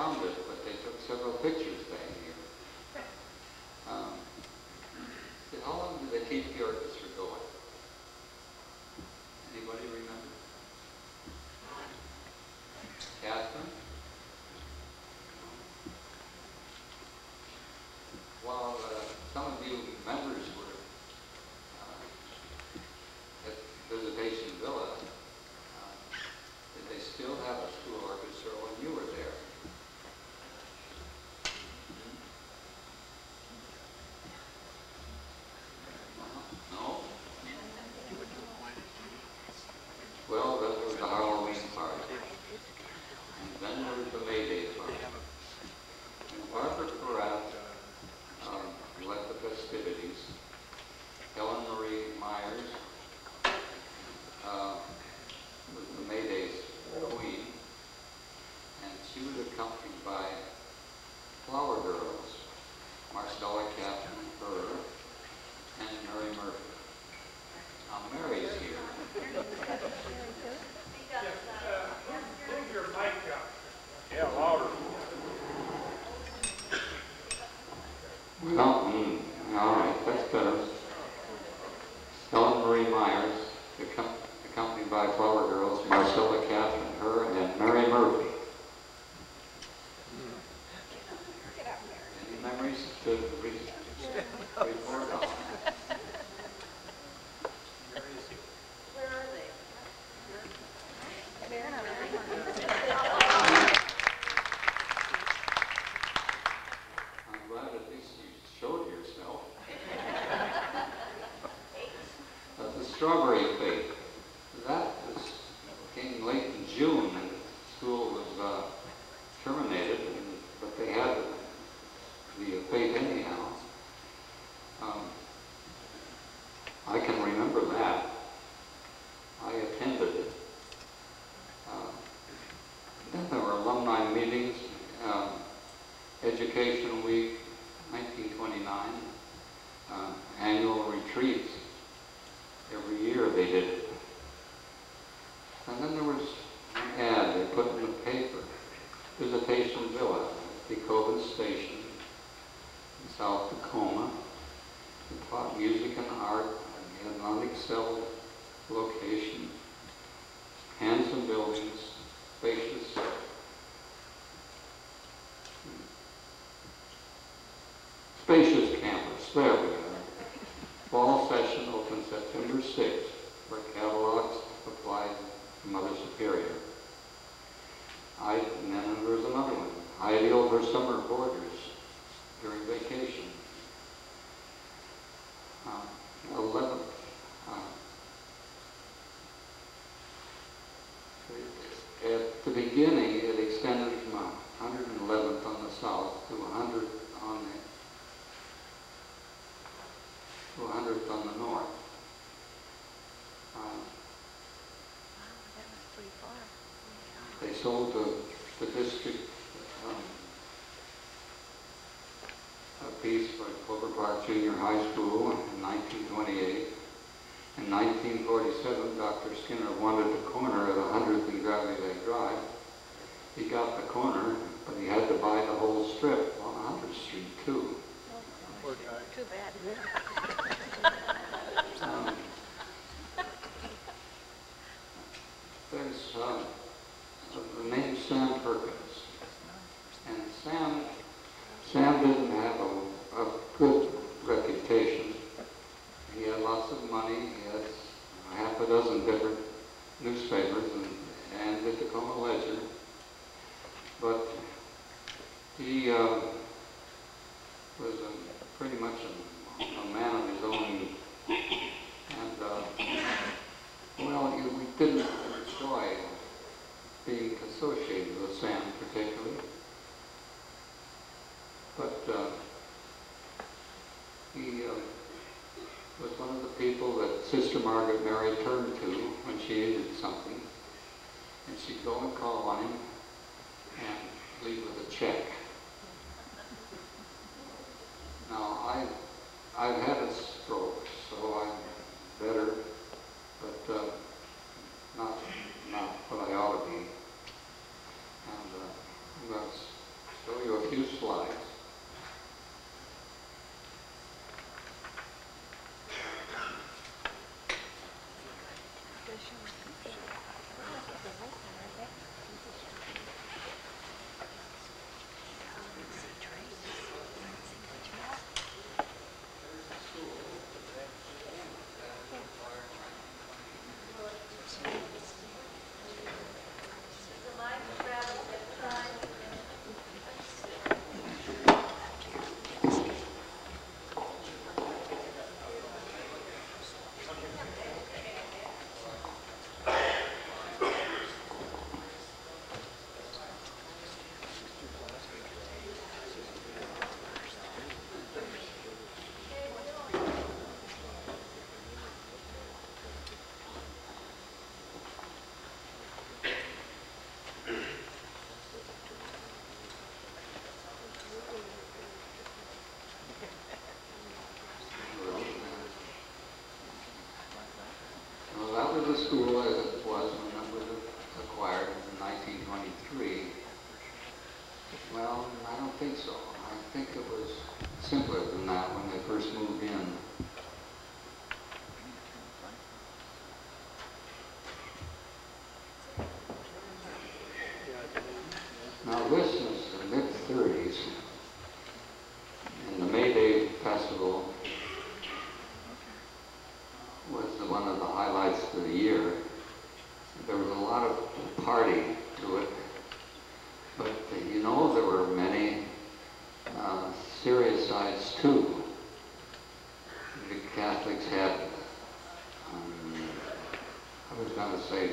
filmed it, but they took several pictures back here. How long did they keep the orchestra going? Anybody remember? Catherine? While some of you members were at Visitation Villa, did they still have a school orchestra when you were there? No? Well, that was the Halloween party. And then there was the May Day party. And Barbara Peratt led the festivities. Helen Marie Myers was the May Day's queen. And she was accompanied by Flower Girls, Marcella Catherine Burr, and Mary Murphy. Now Mary's here. Move your mic up. Yeah, louder. Well, all right, that's better. Helen Marie Myers, accompanied by Flower Girls, Marcella Catherine Burr, and Mary Murphy. Any memories to report on? Where are they? I'm glad at least you showed yourself. The Strawberry Fete, that came late in June, and school was terminated, but they had the fete anyhow. I can remember that. I attended it. Then there were alumni meetings, Education Week 1929, annual retreats. Every year they did it. And then there was an ad they put in the paper, Visitation Villa, Lakewood Station in South Tacoma. They taught music and art, and they had an unexcelled location, handsome buildings, spacious. Spacious campus, there we are. Fall session opened September 6th, where catalogs applied to Mother Superior. And then there was another one, ideal for summer boarders during vacation. 11th. At the beginning, it extended from 111th on the south to 100th on the north. That was pretty far. They sold the district a piece for Clover Park Junior High School in 1928. In 1947, Dr. Skinner wanted the corner of 100th and Gravity Lake Drive. He got the corner, but he had to buy the whole strip on 100th Street, too. Too bad. There's the name Sam Perkins. And Sam didn't have a good reputation. He had lots of money. He had half a dozen different newspapers and the Tacoma Ledger. But he was pretty much a man of his own. And, well, we didn't enjoy being associated with Sam particularly. But he was one of the people that Sister Margaret Mary turned to when she needed something. And she'd go and call on him and leave with a check. Now, I've had a stroke, so I'm better, but not what I ought to be. And simpler than that when they first moved in. Now this is the mid-30s, and the May Day Festival was one of the highlights of the year. There was a lot of party to it, but you know there were many serious sides too. The Catholics had, I was going to say,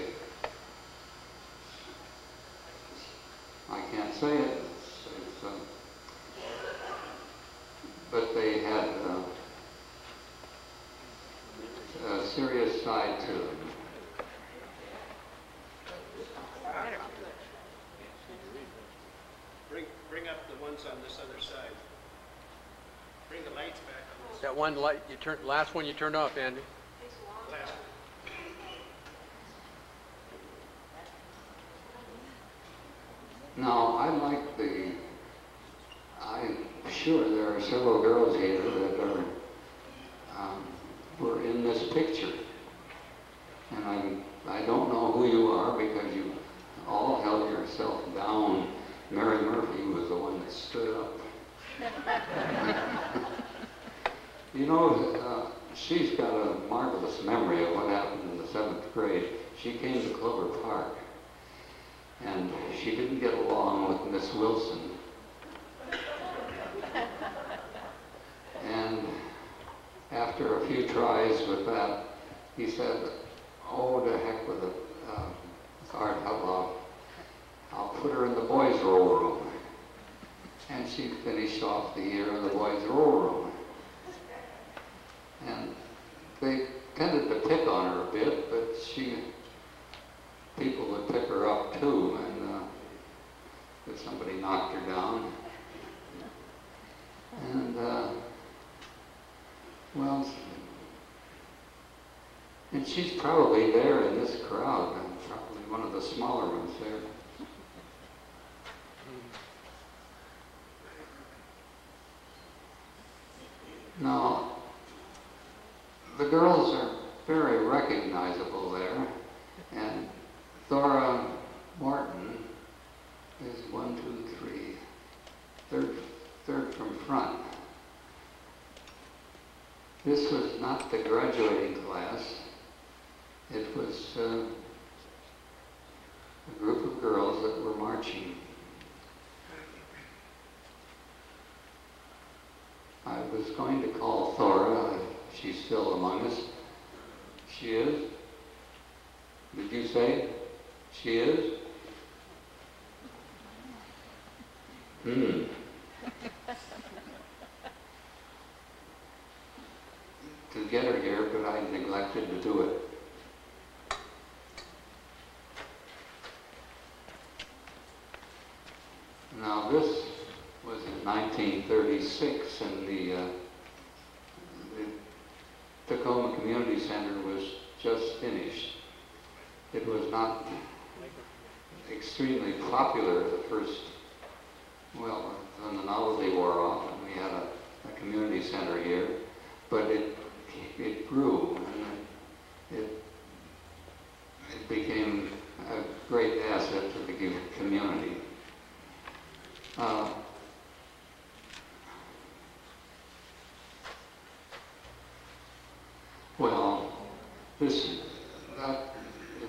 I can't say it, but they had a serious side to them. Bring up the ones on this other side. Bring the lights back on this. That one light you turned, last one you turned off, Andy. Last. Now, I'm sure there are several girls here that are, were in this picture. And I don't know who you are because you all held yourself down. Mary Murphy was the one that stood up. You know, she's got a marvelous memory of what happened in the 7th grade. She came to Clover Park, and she didn't get along with Miss Wilson. And after a few tries with that, he said, oh, to heck with it. I'll put her in the boys' roll room. And she finished off the year in the boys' roll room. And they tended to pick on her a bit, but people would pick her up too, and if somebody knocked her down. And, well, and she's probably there in this crowd, probably one of the smaller ones there. Now, the girls are very recognizable there, and Thora Morton is 1, 2, 3, third from front. This was not the graduating class. It was a group of girls that were marching. I was going to call Thora. She's still among us. She is? Did you say she is? To get her here, but I neglected to do it. Now this was in 1936, and the Tacoma Community Center was just finished. It was not extremely popular at the first, well, when the novelty wore off and we had a community center here, but it grew, and it became a great asset to the community. Well, that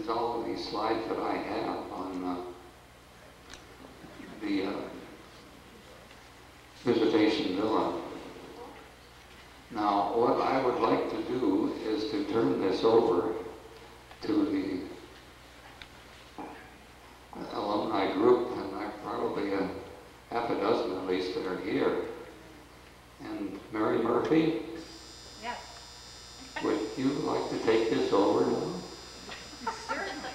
is all of these slides that I have on the Visitation Villa. Now, what I would like to do is to turn this over to the alumni group, and I probably half a dozen at least that are here. And Mary Murphy? Yes. Would you like to take this over now? Certainly.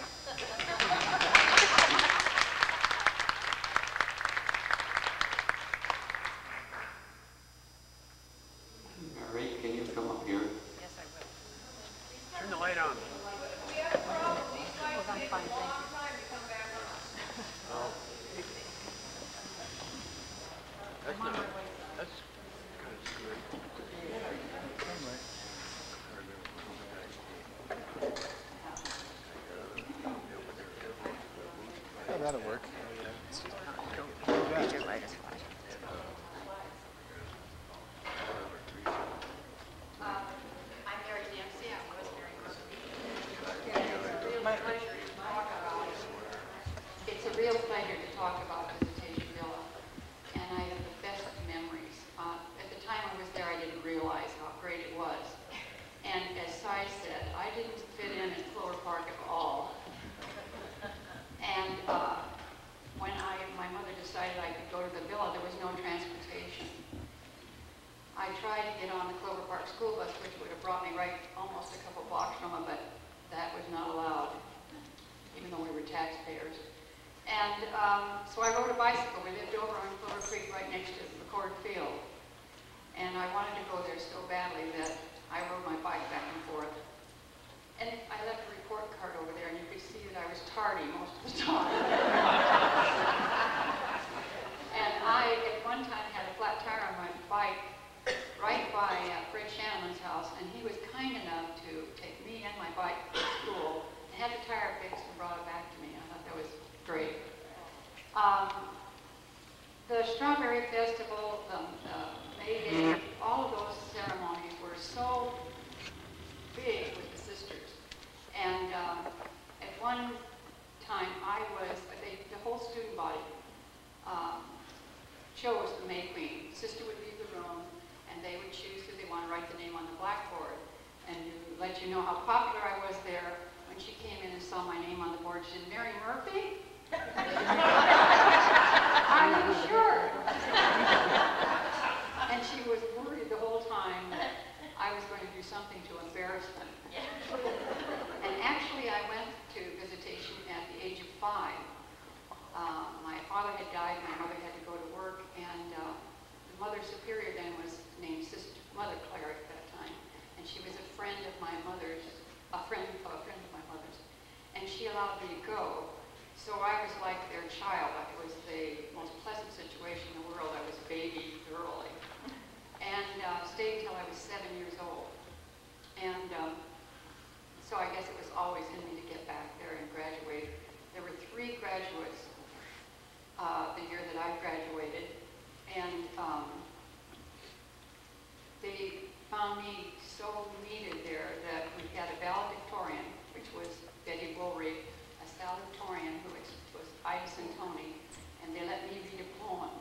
Mary, can you come up here? Yes, I will. Turn the light on. Well, I'm fine, thank you. That's not, that's kind of That'll work. Your light is flashing. I'm Mary Dempsey. I was Mary Murphy. It's a real pleasure to talk about it. It's a real pleasure to talk about Visitation Villa, and I have the best memories. At the time I was there, I didn't realize how great it was. And as Cy said, I didn't fit in at Clover Park at all. And when my mother decided I could go to the villa, there was no transportation. I tried to get on the Clover Park school bus, which would have brought me right almost a couple blocks from it, but that was not allowed, even though we were taxpayers. And so I rode a bicycle. We lived over on Clover Creek right next to the McCord Field. And I wanted to go there so badly that I rode my bike back and forth. And I left a report card over there, and you could see that I was tardy most of the time. And I, at one time, had a flat tire on my bike right by Fred Shanaman's house, and he was kind enough to take me and my bike to school and had the tire fixed and brought it back to me. I thought that was great. The Strawberry Festival, May Day, all of those ceremonies were so big with the sisters. And at one time, the whole student body chose the May Queen. The sister would leave the room, and they would choose who they want to write the name on the blackboard. And to let you know how popular I was there, when she came in and saw my name on the board, she said, "Mary Murphy?" Are you sure? And she was worried the whole time that I was going to do something to embarrass them. And actually, I went to Visitation at the age of 5. My father had died, my mother had to go to work, and the Mother Superior then was named Mother Claire at that time. And she was a friend of my mother's, a friend of my mother's. And she allowed me to go. So I was like their child. It was the most pleasant situation in the world. I was a baby thoroughly. And stayed until I was 7 years old. And so I guess it was always in me to get back there and graduate. There were 3 graduates the year that I graduated. And they found me so needed there that we had a valedictorian, which was Betty Woolry, a salutatorian who was Ida Santoni, and they let me read a poem.